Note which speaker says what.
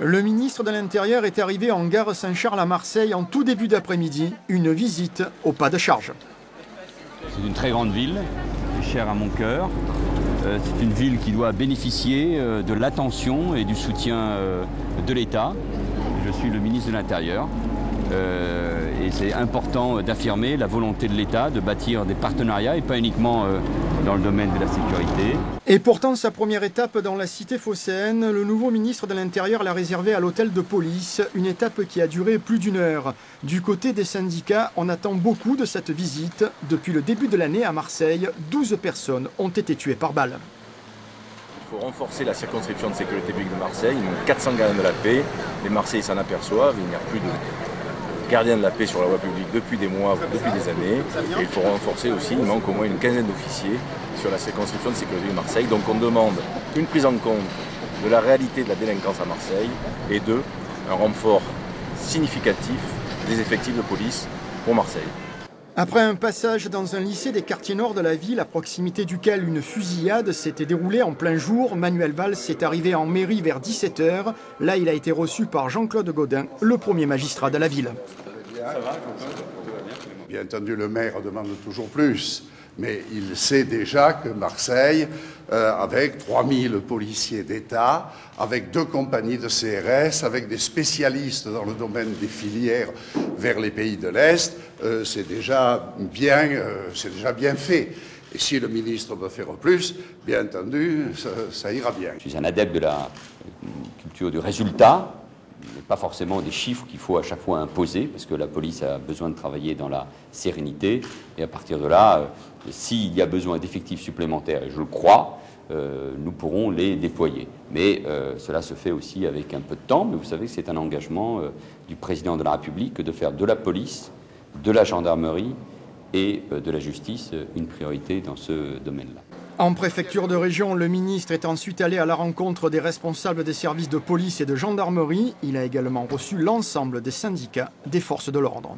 Speaker 1: Le ministre de l'Intérieur est arrivé en gare Saint-Charles à Marseille en tout début d'après-midi, une visite au pas de charge.
Speaker 2: C'est une très grande ville, chère à mon cœur. C'est une ville qui doit bénéficier de l'attention et du soutien de l'État. Je suis le ministre de l'Intérieur et c'est important d'affirmer la volonté de l'État de bâtir des partenariats et pas uniquement dans le domaine de la sécurité.
Speaker 1: Et pourtant, sa première étape dans la cité phocéenne, le nouveau ministre de l'Intérieur l'a réservée à l'hôtel de police, une étape qui a duré plus d'1 heure. Du côté des syndicats, on attend beaucoup de cette visite. Depuis le début de l'année à Marseille, 12 personnes ont été tuées par balle.
Speaker 3: Il faut renforcer la circonscription de sécurité publique de Marseille, il manque 400 gardiens de la paix, les Marseillais s'en aperçoivent, il n'y a plus de gardiens de la paix sur la voie publique depuis des mois, depuis des années. Et il faut renforcer aussi, il manque au moins une quinzaine d'officiers sur la circonscription de sécurité de Marseille. Donc on demande une prise en compte de la réalité de la délinquance à Marseille et un renfort significatif des effectifs de police pour Marseille.
Speaker 1: Après un passage dans un lycée des quartiers nord de la ville, à proximité duquel une fusillade s'était déroulée en plein jour, Manuel Valls est arrivé en mairie vers 17 h. Là, il a été reçu par Jean-Claude Gaudin, le premier magistrat de la ville.
Speaker 4: Bien entendu, le maire demande toujours plus, mais il sait déjà que Marseille, avec 3000 policiers d'État, avec 2 compagnies de CRS, avec des spécialistes dans le domaine des filières vers les pays de l'Est, c'est déjà bien fait. Et si le ministre veut faire plus, bien entendu, ça ira bien.
Speaker 2: Je suis un adepte de la culture du résultat, mais pas forcément des chiffres qu'il faut à chaque fois imposer, parce que la police a besoin de travailler dans la sérénité. Et à partir de là, s'il y a besoin d'effectifs supplémentaires, et je le crois, nous pourrons les déployer. Mais cela se fait aussi avec un peu de temps, mais vous savez que c'est un engagement du président de la République de faire de la police, de la gendarmerie et de la justice une priorité dans ce domaine-là.
Speaker 1: En préfecture de région, le ministre est ensuite allé à la rencontre des responsables des services de police et de gendarmerie. Il a également reçu l'ensemble des syndicats des forces de l'ordre.